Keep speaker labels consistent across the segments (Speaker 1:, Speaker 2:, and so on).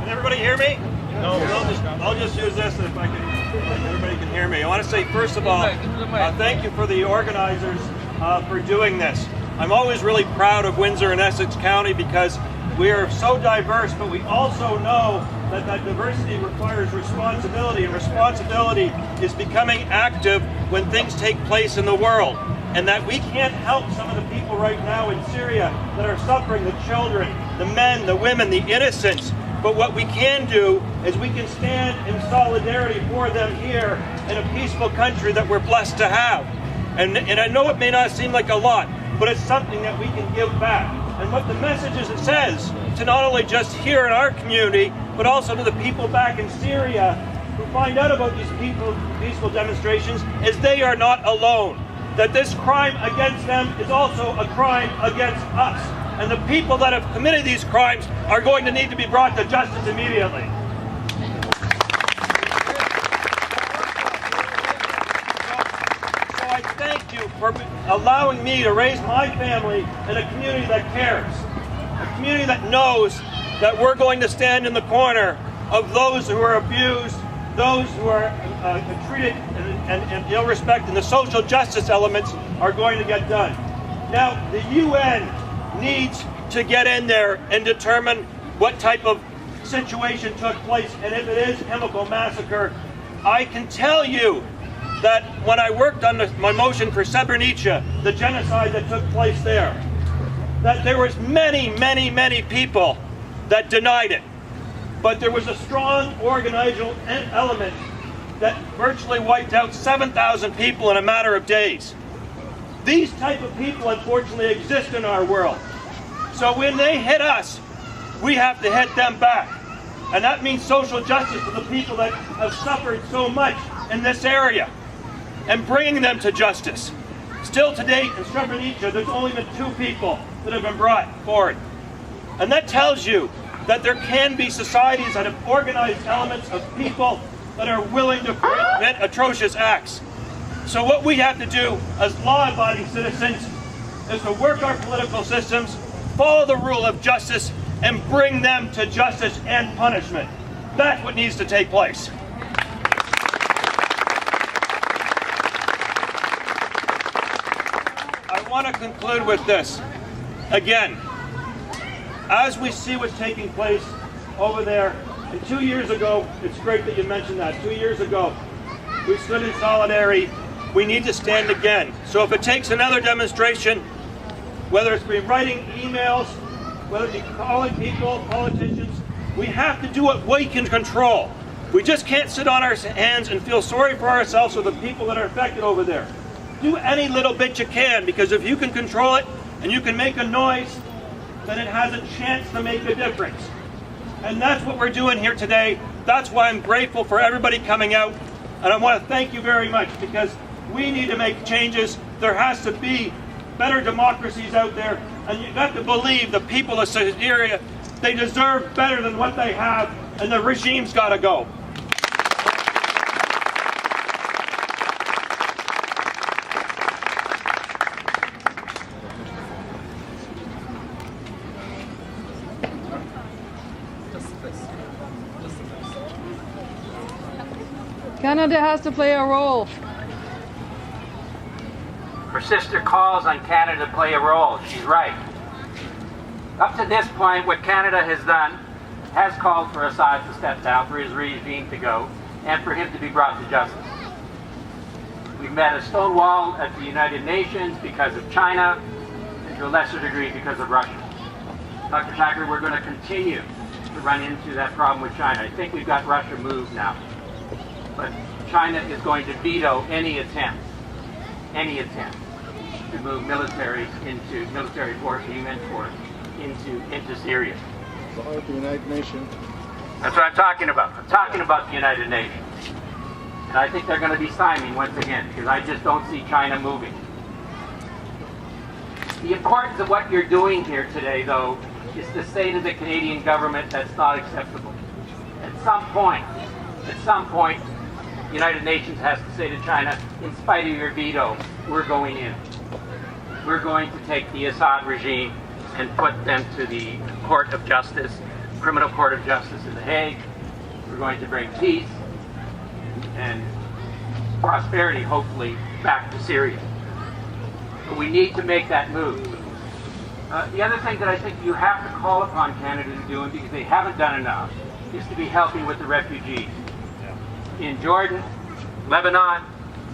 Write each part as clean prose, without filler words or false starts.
Speaker 1: everybody hear me? No, I'll just use this if I can, everybody can hear me. I want to say, first of all, thank you for the organizers for doing this. I'm always really proud of Windsor and Essex County because we are so diverse, but we also know that that diversity requires responsibility, and responsibility is becoming active when things take place in the world. And that we can't help some of the people right now in Syria that are suffering, the children, the men, the women, the innocents. But what we can do is we can stand in solidarity for them here in a peaceful country that we're blessed to have. And I know it may not seem like a lot, but it's something that we can give back. And what the message is, it says to not only just here in our community, but also to the people back in Syria who find out about these peaceful demonstrations, is they are not alone. That this crime against them is also a crime against us. And the people that have committed these crimes are going to need to be brought to justice immediately. So I thank you for allowing me to raise my family in a community that cares. A community that knows that we're going to stand in the corner of those who are abused, those who are treated in ill respect, and the social justice elements are going to get done. Now, the UN needs to get in there and determine what type of situation took place, and if it is chemical massacre. I can tell you that when I worked on my motion for Srebrenica, the genocide that took place there, that there was many people that denied it. But there was a strong organizational element that virtually wiped out 7,000 people in a matter of days. These type of people, unfortunately, exist in our world. So when they hit us, we have to hit them back. And that means social justice for the people that have suffered so much in this area and bringing them to justice. Still to date in Srebrenica, there's only been 2 people that have been brought forward. And that tells you that there can be societies that have organized elements of people that are willing to commit atrocious acts. So what we have to do as law-abiding citizens is to work our political systems, follow the rule of justice, and bring them to justice and punishment. That's what needs to take place. I want to conclude with this. Again, as we see what's taking place over there, and 2 years ago, it's great that you mentioned that, 2 years ago, we stood in solidarity. We need to stand again. So if it takes another demonstration, whether it's been writing emails, whether it's calling people, politicians, we have to do what we can control. We just can't sit on our hands and feel sorry for ourselves or the people that are affected over there. Do any little bit you can, because if you can control it and you can make a noise, then it has a chance to make a difference. And that's what we're doing here today. That's why I'm grateful for everybody coming out. And I want to thank you very much, because we need to make changes. There has to be better democracies out there. And you have to believe the people of Syria, they deserve better than what they have, and the regime's got to go.
Speaker 2: Canada has to play a role.
Speaker 3: Her sister calls on Canada to play a role. She's right. Up to this point, what Canada has done has called for Assad to step down, for his regime to go, and for him to be brought to justice. We've met a stone wall at the United Nations because of China, and to a lesser degree because of Russia. Dr. Tucker, we're going to continue to run into that problem with China. I think we've got Russia moved now. But China is going to veto any attempt to move military force, UN force, into Syria.
Speaker 4: So the United Nations.
Speaker 3: That's what I'm talking about. I'm talking about the United Nations. And I think they're going to be stymied once again, because I just don't see China moving. The importance of what you're doing here today, though, is to say to the Canadian government that's not acceptable. At some point, the United Nations has to say to China, in spite of your veto, we're going in. We're going to take the Assad regime and put them to the court of justice Criminal Court of Justice in The Hague. We're going to bring peace and prosperity, hopefully, back to Syria. But we need to make that move. The other thing that I think you have to call upon Canada to do, and because they haven't done enough, is to be helping with the refugees. In Jordan, Lebanon,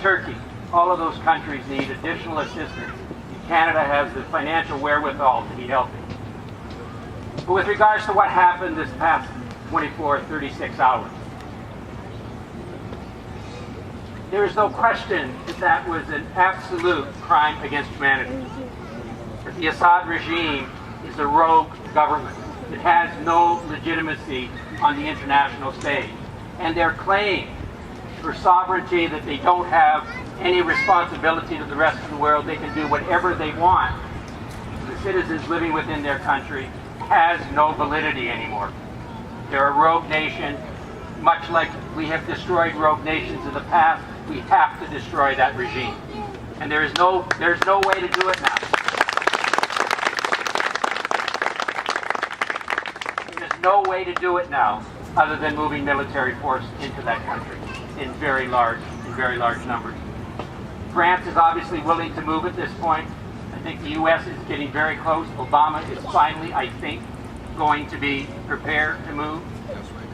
Speaker 3: Turkey, all of those countries need additional assistance. And Canada has the financial wherewithal to be helping. But with regards to what happened this past 24, 36 hours, there is no question that that was an absolute crime against humanity. The Assad regime is a rogue government. It has no legitimacy on the international stage. And their claim for sovereignty, that they don't have any responsibility to the rest of the world, they can do whatever they want, the citizens living within their country, has no validity anymore. They're a rogue nation. Much like we have destroyed rogue nations in the past, we have to destroy that regime. And there's no way to do it now. There's no way to do it now other than moving military force into that country in very large numbers. France is obviously willing to move at this point. I think the U.S. is getting very close. Obama is finally, I think, going to be prepared to move.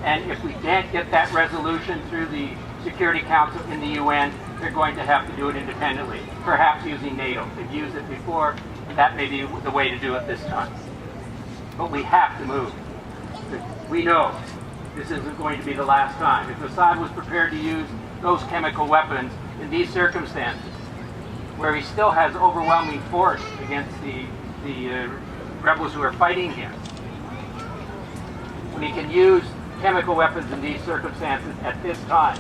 Speaker 3: And if we can't get that resolution through the Security Council in the UN, they're going to have to do it independently, perhaps using NATO. They've used it before. That may be the way to do it this time. But we have to move. We know this isn't going to be the last time. If Assad was prepared to use those chemical weapons in these circumstances, where he still has overwhelming force against the rebels who are fighting him, when he can use chemical weapons in these circumstances at this time,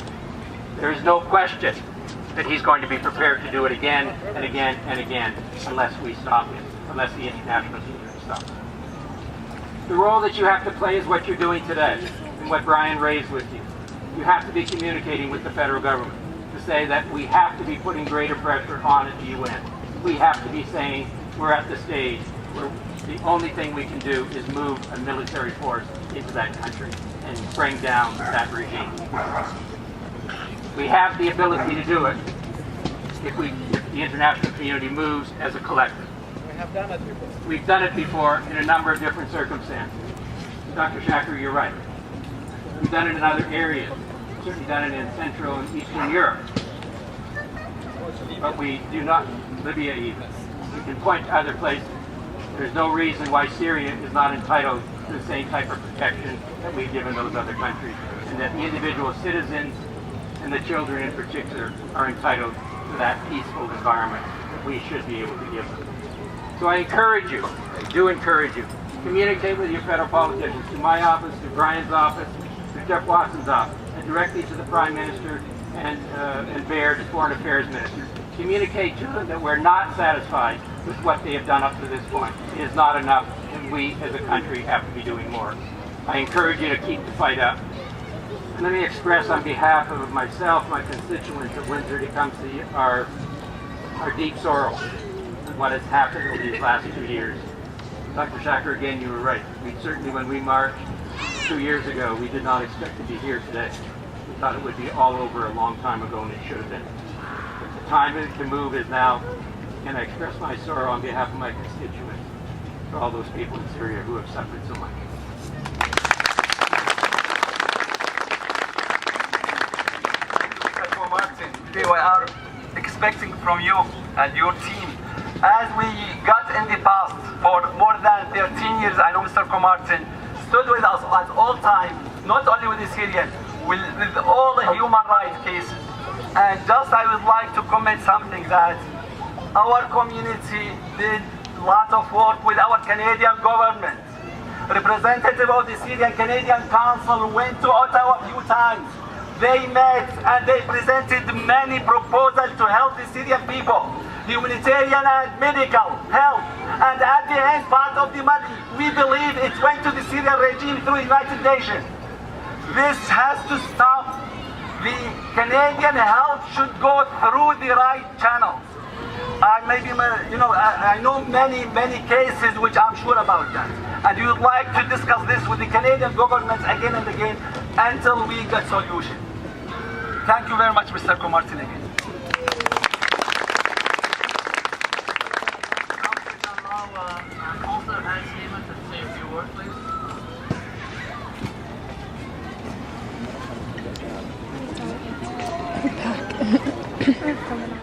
Speaker 3: there is no question that he's going to be prepared to do it again and again and again unless we stop him, unless the international community stops. The role that you have to play is what you're doing today and what Brian raised with you. You have to be communicating with the federal government to say that we have to be putting greater pressure on at the UN. We have to be saying we're at the stage where the only thing we can do is move a military force into that country and bring down that regime. We have the ability to do it if the international community moves as a collective. We've done it before in a number of different circumstances. Dr. Shakur, you're right. We've done it in other areas. We've certainly done it in Central and Eastern Europe. But we do not, Libya even. We can point to other places. There's no reason why Syria is not entitled to the same type of protection that we've given those other countries, and that the individual citizens and the children in particular are entitled to that peaceful environment that we should be able to give them. So I encourage you, I do encourage you, communicate with your federal politicians, to my office, to Brian's office, to Jeff Watson's office, and directly to the Prime Minister and Baird, the Foreign Affairs Minister. Communicate to them that we're not satisfied with what they have done up to this point. It is not enough, and we as a country have to be doing more. I encourage you to keep the fight up. And let me express on behalf of myself, my constituents at Windsor, Tecumseh, our deep sorrow at what has happened over these last 2 years. Dr. Shakur, again, you were right. We certainly, when we marched 2 years ago, we did not expect to be here today. We thought it would be all over a long time ago, and it should have been. But the time to move is now, and I express my sorrow on behalf of my constituents for all those people in Syria who have suffered so much.
Speaker 5: Martin, we are expecting from you and your team, as we got in the past for more than 13 years. I know Mr. Martin stood with us at all times, not only with the Syrian, with all the human rights cases. And just I would like to comment something that our community did a lot of work with our Canadian government. Representative of the Syrian Canadian Council went to Ottawa a few times. They met and they presented many proposals to help the Syrian people, humanitarian and medical help. And at the end, part of the money, we believe it went to the Syrian regime through the United Nations. This has to stop. The Canadian help should go through the right channels. I know many cases which I'm sure about that. and we would like to discuss this with the Canadian government again and again until we get solution. Thank you very much, Mr. Comartin again.
Speaker 6: Also, Hans Seaman to say a few words, please.
Speaker 2: Back.